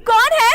कौन है?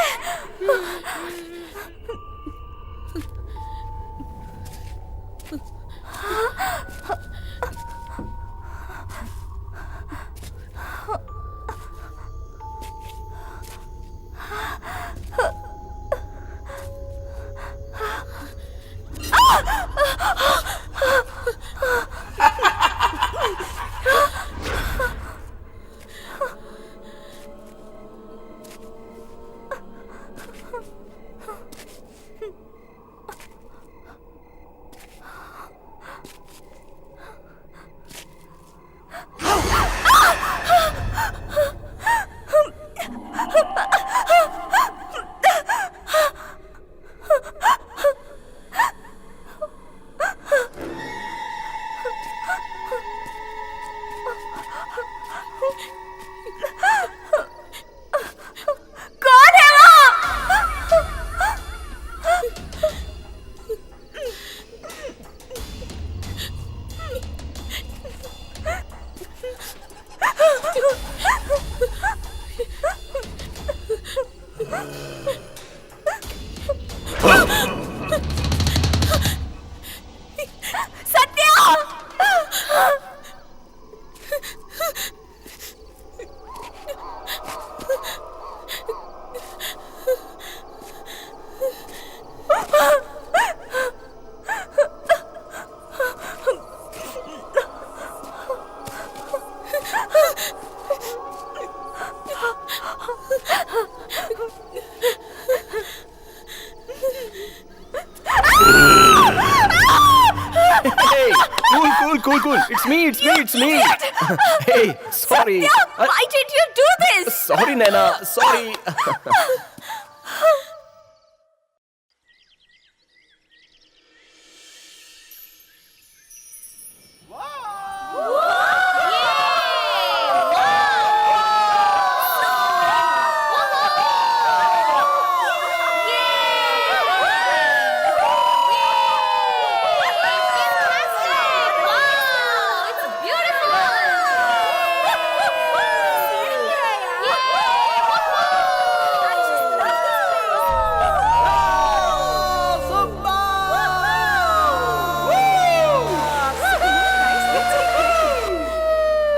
Cool. It's me. Hey, sorry. Satya, why did you do this? Sorry, Naina. Sorry.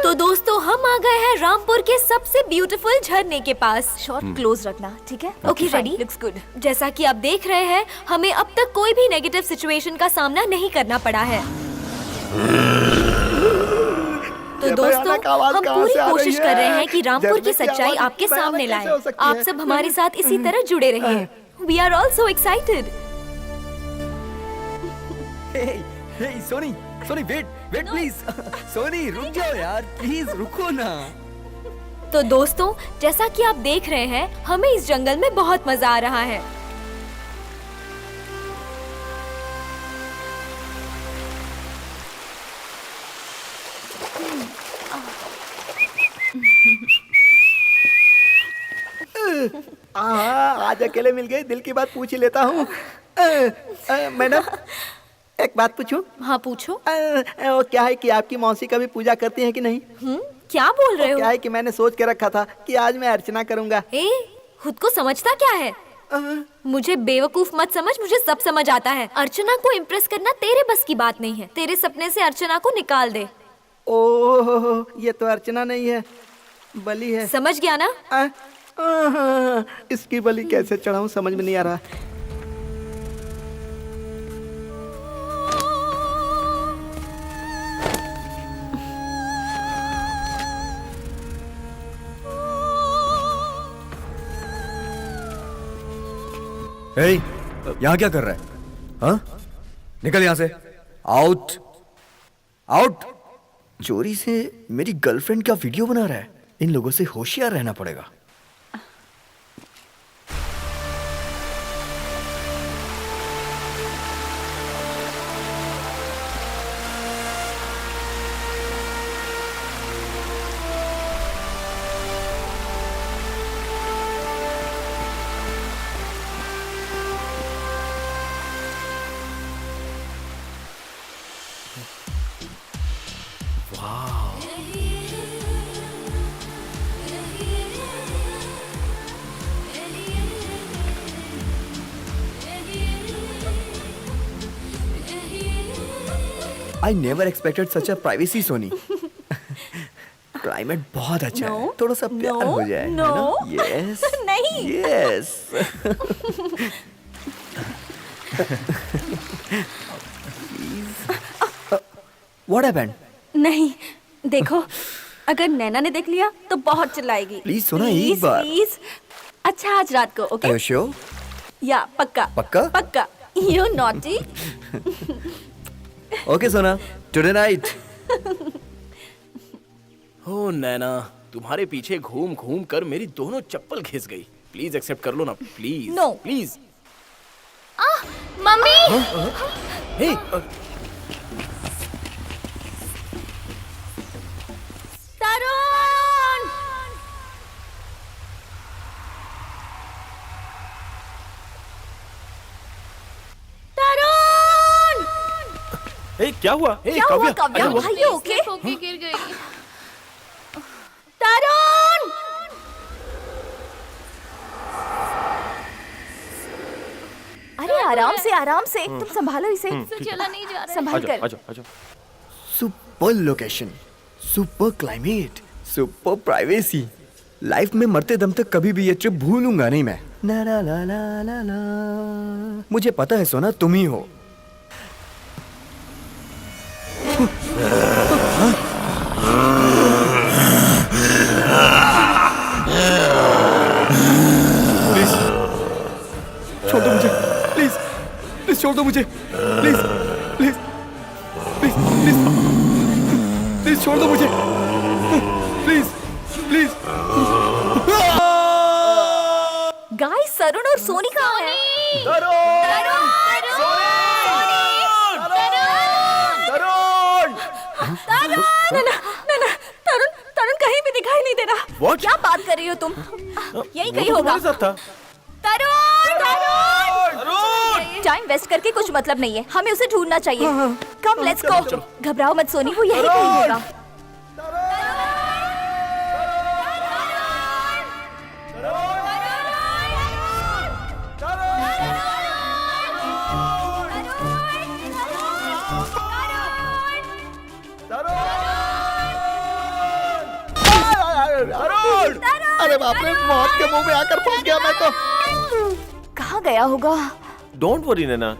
तो दोस्तों हम आ गए हैं रामपुर के सबसे ब्यूटीफुल झरने के पास। शॉट क्लोज रखना, ठीक है? Okay, ready? Looks good. जैसा कि आप देख रहे हैं, हमें अब तक कोई भी नेगेटिव सिचुएशन का सामना नहीं करना पड़ा है। तो दोस्तों हम पूरी कोशिश कर रहे हैं कि रामपुर की सच्चाई आपके सामने लाएं। आप सब हमारे साथ इसी तरह जुड़े रहें। We are all so excited. Hey, Sony, wait please. Sony, रुक जाओ यार, प्लीज रुको ना। तो दोस्तों जैसा कि आप देख रहे हैं, हमें इस जंगल में बहुत मजा आ रहा है। आज अकेले मिल गए, दिल की बात पूछ ही लेता हूँ। मैडम एक बात पूछूं? हाँ पूछो। वो क्या है कि आपकी मौसी कभी पूजा करती है कि नहीं? क्या बोल रहे हो? क्या है कि मैंने सोच के रखा था कि आज मैं अर्चना करूंगा। खुद को समझता क्या है? मुझे बेवकूफ मत समझ, मुझे सब समझ आता है। अर्चना को इम्प्रेस करना तेरे बस की बात नहीं है। तेरे सपने से अर्चना को निकाल दे। ओह, ये तो अर्चना नहीं है, बलि है। समझ गया ना? इसकी बलि कैसे चढ़ाऊं समझ में नहीं आ रहा। यहाँ क्या कर रहा है? हाँ? निकल यहाँ से। आउट। चोरी से मेरी गर्लफ्रेंड का वीडियो बना रहा है। इन लोगों से होशियार रहना पड़ेगा। I never expected such a privacy, सोनी. क्लाइमेट बहुत अच्छा है. No, थोड़ा सा प्यार no, हो जाए. है no. ना? Yes. नहीं. Yes. What happened? नहीं, देखो, अगर नैना ने देख लिया तो बहुत चिल्लाएगी. Please, सोना, एक बार. प्लीज. अच्छा, आज रात को, Are ओके? you sure? या पक्का. पक्का? पक्का. You naughty. Okay, सोना. Today night. ओ नैना, तुम्हारे पीछे घूम घूम कर मेरी दोनों चप्पल घिस गई. प्लीज एक्सेप्ट कर लो ना, प्लीज. No. प्लीज. मम्मी. हे, तरुण. तरुण. हे, क्या हुआ? हे, क्या हुआ काव्या? अरे वो- भाई ओके? होके गिर गई। तरुण. अरे आराम से तुम संभालो इसे. तो चला नहीं जा रहा है। संभाल कर. आजा, आजा. Super location, super climate, super privacy. Life में मरते दम तक कभी भी ये ट्रिप भूलूंगा नहीं मैं. ला ला ला ला ला ला. मुझे पता है सोना, तुम ही हो. प्लीज छोड़ दो मुझे. प्लीज प्लीज छोड़ दो मुझे. Please please please please please छोड़ दो मुझे. Please please. गाइस, तरुण और सोनी कहाँ है? तरुण कहीं भी दिखाई नहीं दे रहा. What? क्या बात कर रही हो तुम? यही कहीं वो तो होगा. तुम्हारे साथ था. तरुण. टाइम वेस्ट करके कुछ मतलब नहीं है. हमें उसे ढूंढना चाहिए. Come let's go. घबराओ मत सोनी, वो यही कहीं होगा. अरे बाप रे, मौत के मुंह में आकर फंस गया मैं तो. कहाँ गया होगा? डोंट वरी नैना,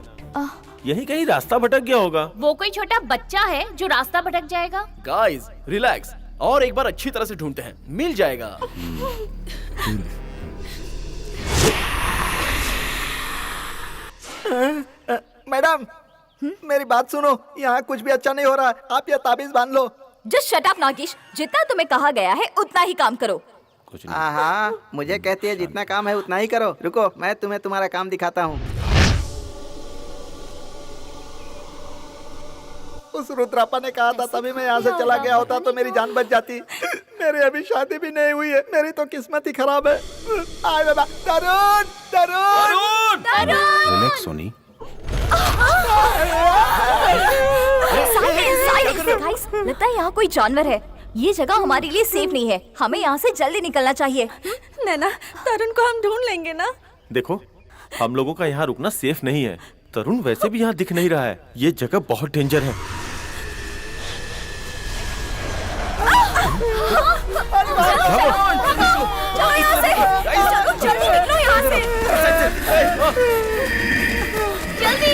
यही कहीं रास्ता भटक गया होगा. वो कोई छोटा बच्चा है जो रास्ता भटक जाएगा? Guys, relax. और एक बार अच्छी तरह से ढूंढते हैं, मिल जाएगा. मैडम, मेरी बात सुनो. यहाँ कुछ भी अच्छा नहीं हो रहा. आप ये ताबीज बांध लो. Just shut up Nagish. जितना तुम्हें कहा गया है उतना ही काम करो. कुछ नहीं. हाँ, मुझे कहती है जितना काम है उतना ही करो. रुको, मैं तुम्हें तुम्हारा काम दिखाता हूँ. उस रुद्रापा ने कहा था तभी मैं यहाँ से चला गया होता तो मेरी जान बच जाती. मेरी अभी शादी भी नहीं हुई है. मेरी तो किस्मत ही खराब है. आए बाबा. तरुण, तरुण, रिलैक्स सोनी. गाइस, लगता है यहाँ कोई जानवर है. ये जगह हमारे लिए सेफ नहीं है. हमें यहाँ से जल्दी निकलना चाहिए. नैना, तरुण को हम ढूंढ लेंगे ना? देखो, हम लोगों का यहाँ रुकना सेफ नहीं है. तरुण वैसे भी यहाँ दिख नहीं रहा है. ये जगह बहुत डेंजर है. चलो यहाँ से. चलो जल्दी निकलो यहाँ से. जल्दी.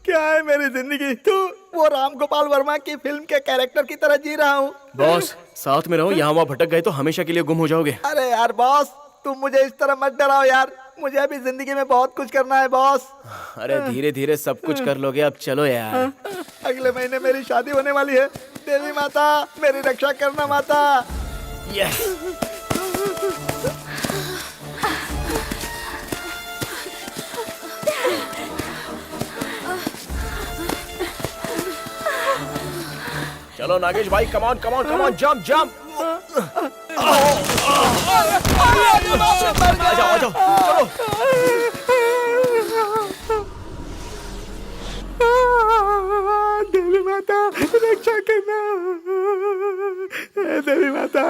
क्या है मेरी जिंदगी? तू वो राम गोपाल वर्मा की फिल्म के कैरेक्टर की तरह जी रहा हूँ. बॉस, साथ में रहो. यहाँ वहाँ भटक गए तो हमेशा के लिए गुम हो जाओगे. अरे यार बॉस, तुम मुझे इस तरह मत डराओ यार. मुझे अभी जिंदगी में बहुत कुछ करना है बॉस. अरे धीरे धीरे सब कुछ कर लोगे. अब चलो यार. अगले महीने मेरी शादी होने वाली है. देवी माता, मेरी रक्षा करना माता. यस. चलो नागेश भाई, come on come on come on, jump jump. आ जाओ चलो। देवी माता रक्षा करना, देवी माता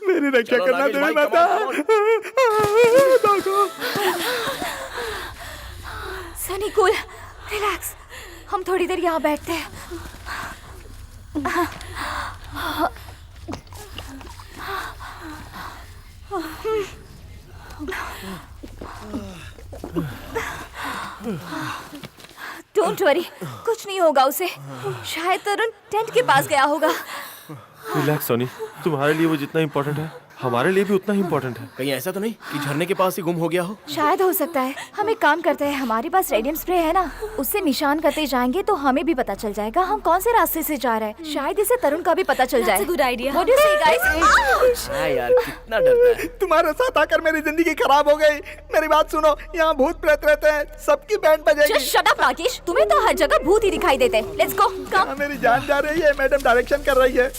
मेरी रक्षा चलो करना, नागेश देवी भाई, माता। Sunny cool, relax. हम थोड़ी देर यहाँ बैठते हैं। डोंट वरी, कुछ नहीं होगा उसे। शायद तरुण टेंट के पास गया होगा। रिलैक्स सोनी, तुम्हारे लिए वो जितना इम्पोर्टेंट है हमारे लिए भी उतना ही इम्पोर्टेंट है। कहीं ऐसा तो नहीं कि झरने के पास ही गुम हो गया हो? शायद हो सकता है। हम एक काम करते हैं, हमारे पास रेडियम स्प्रे है ना, उससे निशान करते जाएंगे तो हमें भी पता चल जाएगा हम कौन से रास्ते से जा रहे हैं। शायद इसे तरुण का भी पता चल जाए। Good idea. What do you से गाइस? हाँ यार, कितना डरता है। तुम्हारे साथ आकर मेरी जिंदगी खराब हो गई। मेरी बात सुनो, यहाँ भूत प्रेत रहते हैं, सबकी बैंड बजेगी। जस्ट शट अप राकेश, तुम्हें तो हर जगह भूत ही दिखाई देते हैं। Let's go, come. मेरी जान जा रही है, मैडम डायरेक्शन कर रही है।